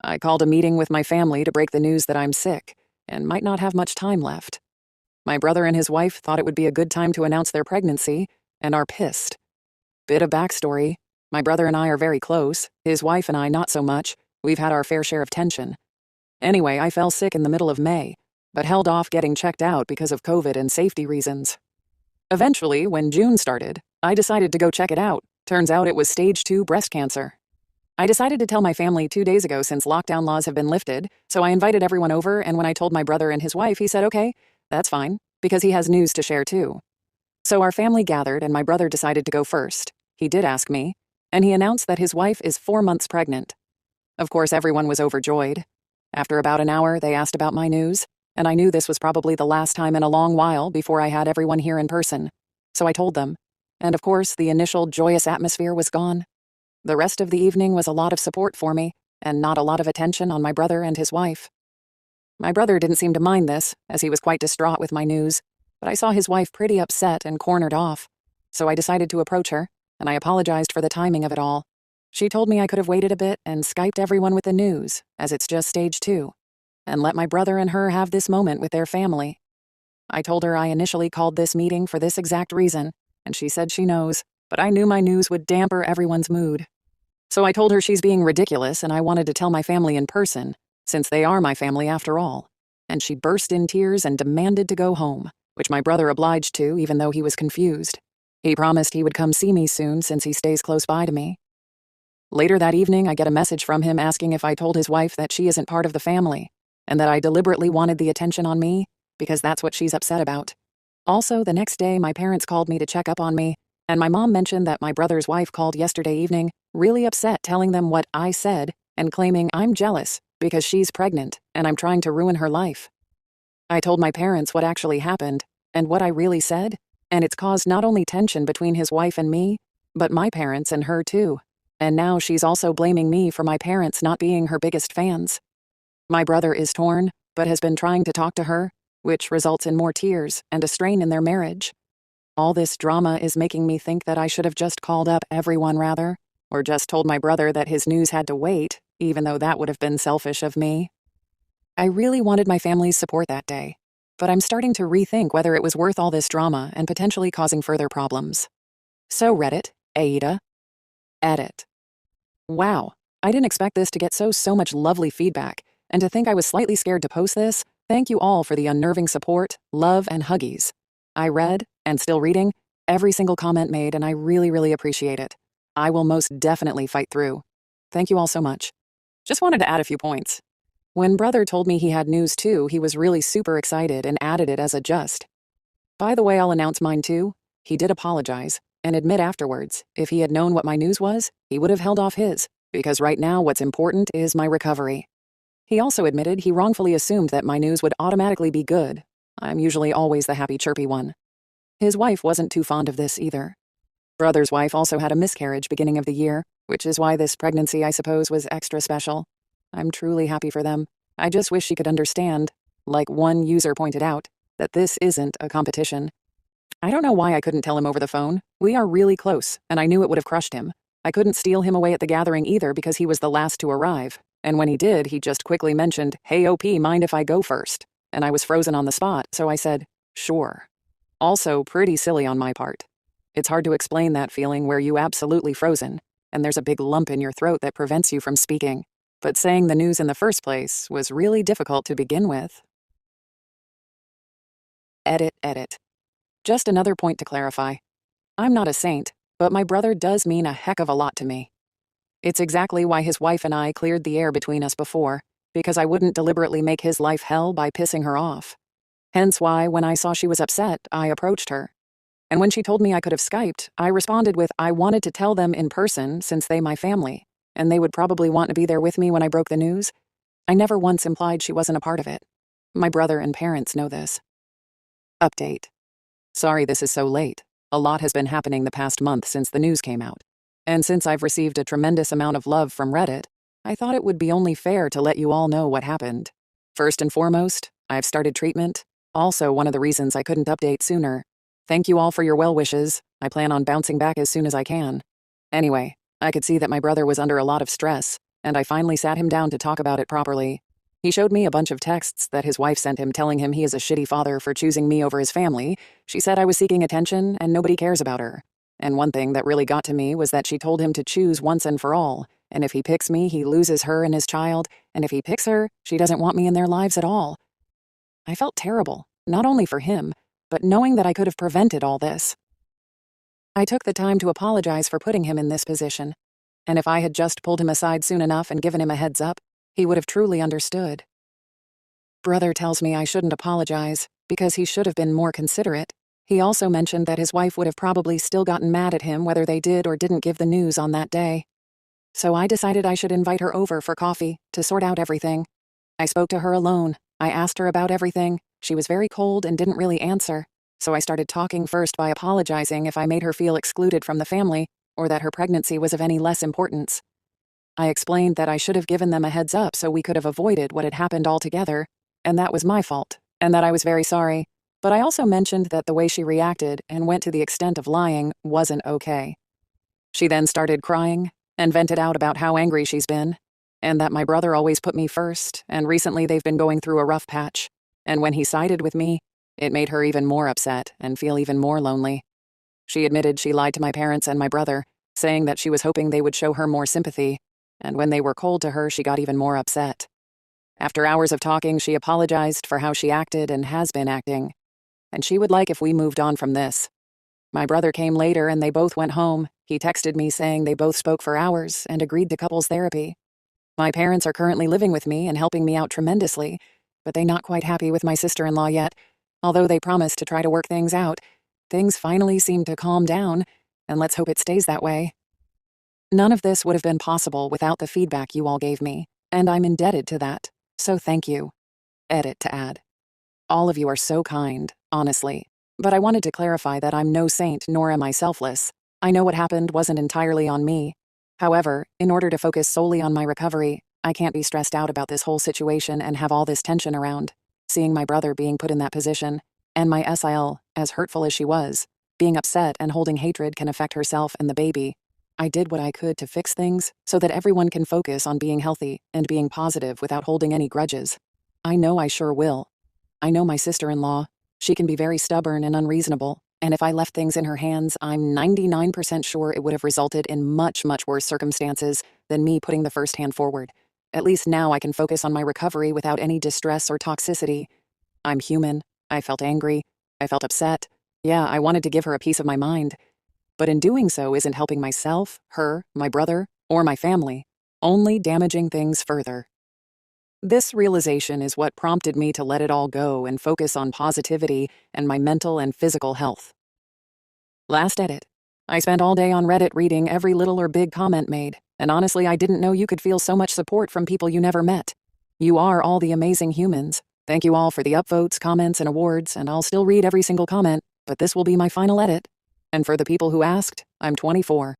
I called a meeting with my family to break the news that I'm sick and might not have much time left. My brother and his wife thought it would be a good time to announce their pregnancy and are pissed. Bit of backstory. My brother and I are very close. His wife and I not so much. We've had our fair share of tension. Anyway, I fell sick in the middle of May, but held off getting checked out because of COVID and safety reasons. Eventually, when June started, I decided to go check it out. Turns out it was stage 2 breast cancer. I decided to tell my family 2 days ago since lockdown laws have been lifted, so I invited everyone over, and when I told my brother and his wife, he said, okay, that's fine, because he has news to share too. So our family gathered, and my brother decided to go first. He did ask me, and he announced that his wife is 4 months pregnant. Of course, everyone was overjoyed. After about an hour, they asked about my news, and I knew this was probably the last time in a long while before I had everyone here in person. So I told them, and of course, the initial joyous atmosphere was gone. The rest of the evening was a lot of support for me, and not a lot of attention on my brother and his wife. My brother didn't seem to mind this, as he was quite distraught with my news, but I saw his wife pretty upset and cornered off. So I decided to approach her, and I apologized for the timing of it all. She told me I could have waited a bit and Skyped everyone with the news, as it's just stage 2, and let my brother and her have this moment with their family. I told her I initially called this meeting for this exact reason, and she said she knows, but I knew my news would damper everyone's mood. So I told her she's being ridiculous and I wanted to tell my family in person, since they are my family after all. And she burst in tears and demanded to go home, which my brother obliged to even though he was confused. He promised he would come see me soon since he stays close by to me. Later that evening, I get a message from him asking if I told his wife that she isn't part of the family, and that I deliberately wanted the attention on me, because that's what she's upset about. Also, the next day, my parents called me to check up on me, and my mom mentioned that my brother's wife called yesterday evening, really upset, telling them what I said, and claiming I'm jealous because she's pregnant and I'm trying to ruin her life. I told my parents what actually happened and what I really said, and it's caused not only tension between his wife and me, but my parents and her too. And now she's also blaming me for my parents not being her biggest fans. My brother is torn, but has been trying to talk to her, which results in more tears and a strain in their marriage. All this drama is making me think that I should have just called up everyone rather, or just told my brother that his news had to wait, even though that would have been selfish of me. I really wanted my family's support that day, but I'm starting to rethink whether it was worth all this drama and potentially causing further problems. So Reddit, Aida, edit. Wow, I didn't expect this to get so much lovely feedback, and to think I was slightly scared to post this. Thank you all for the unnerving support, love, and huggies. I read, and still reading, every single comment made, and I really appreciate it. I will most definitely fight through. Thank you all so much. Just wanted to add a few points. When brother told me he had news too, he was really super excited and added it as a just. By the way, I'll announce mine too. He did apologize and admit afterwards, if he had known what my news was, he would have held off his, because right now what's important is my recovery. He also admitted he wrongfully assumed that my news would automatically be good. I'm usually always the happy, chirpy one. His wife wasn't too fond of this either. Brother's wife also had a miscarriage beginning of the year, which is why this pregnancy, I suppose, was extra special. I'm truly happy for them. I just wish she could understand, like one user pointed out, that this isn't a competition. I don't know why I couldn't tell him over the phone. We are really close, and I knew it would have crushed him. I couldn't steal him away at the gathering either because he was the last to arrive. And when he did, he just quickly mentioned, "Hey OP, mind if I go first?" And I was frozen on the spot, so I said, "Sure." Also, pretty silly on my part. It's hard to explain that feeling where you absolutely frozen, and there's a big lump in your throat that prevents you from speaking. But saying the news in the first place was really difficult to begin with. Edit. Just another point to clarify. I'm not a saint, but my brother does mean a heck of a lot to me. It's exactly why his wife and I cleared the air between us before, because I wouldn't deliberately make his life hell by pissing her off. Hence why, when I saw she was upset, I approached her. And when she told me I could have Skyped, I responded with I wanted to tell them in person since they my family, and they would probably want to be there with me when I broke the news. I never once implied she wasn't a part of it. My brother and parents know this. Update. Sorry this is so late. A lot has been happening the past month since the news came out. And since I've received a tremendous amount of love from Reddit, I thought it would be only fair to let you all know what happened. First and foremost, I've started treatment. Also one of the reasons I couldn't update sooner. Thank you all for your well wishes. I plan on bouncing back as soon as I can. Anyway, I could see that my brother was under a lot of stress, and I finally sat him down to talk about it properly. He showed me a bunch of texts that his wife sent him telling him he is a shitty father for choosing me over his family. She said I was seeking attention and nobody cares about her. And one thing that really got to me was that she told him to choose once and for all, and if he picks me, he loses her and his child, and if he picks her, she doesn't want me in their lives at all. I felt terrible, not only for him, but knowing that I could have prevented all this. I took the time to apologize for putting him in this position, and if I had just pulled him aside soon enough and given him a heads up, he would have truly understood. Brother tells me I shouldn't apologize because he should have been more considerate. He also mentioned that his wife would have probably still gotten mad at him whether they did or didn't give the news on that day. So I decided I should invite her over for coffee to sort out everything. I spoke to her alone. I asked her about everything. She was very cold and didn't really answer. So I started talking first by apologizing if I made her feel excluded from the family or that her pregnancy was of any less importance. I explained that I should have given them a heads up so we could have avoided what had happened altogether, and that was my fault, and that I was very sorry. But I also mentioned that the way she reacted and went to the extent of lying wasn't okay. She then started crying and vented out about how angry she's been, and that my brother always put me first, and recently they've been going through a rough patch. And when he sided with me, it made her even more upset and feel even more lonely. She admitted she lied to my parents and my brother, saying that she was hoping they would show her more sympathy, and when they were cold to her, she got even more upset. After hours of talking, she apologized for how she acted and has been acting, and she would like if we moved on from this. My brother came later and they both went home. He texted me saying they both spoke for hours and agreed to couples therapy. My parents are currently living with me and helping me out tremendously, but they're not quite happy with my sister-in-law yet. Although they promised to try to work things out, things finally seem to calm down, and let's hope it stays that way. None of this would have been possible without the feedback you all gave me, and I'm indebted to that, so thank you. Edit to add. All of you are so kind, honestly, but I wanted to clarify that I'm no saint nor am I selfless. I know what happened wasn't entirely on me. However, in order to focus solely on my recovery, I can't be stressed out about this whole situation and have all this tension around. Seeing my brother being put in that position, and my SIL, as hurtful as she was, being upset and holding hatred can affect herself and the baby. I did what I could to fix things so that everyone can focus on being healthy and being positive without holding any grudges. I know I sure will. I know my sister-in-law. She can be very stubborn and unreasonable, and if I left things in her hands, I'm 99% sure it would have resulted in much, much worse circumstances than me putting the first hand forward. At least now I can focus on my recovery without any distress or toxicity. I'm human. I felt angry. I felt upset. Yeah, I wanted to give her a piece of my mind. But in doing so isn't helping myself, her, my brother, or my family, only damaging things further. This realization is what prompted me to let it all go and focus on positivity and my mental and physical health. Last edit. I spent all day on Reddit reading every little or big comment made, and honestly I didn't know you could feel so much support from people you never met. You are all the amazing humans. Thank you all for the upvotes, comments, and awards, and I'll still read every single comment, but this will be my final edit. And for the people who asked, I'm 24.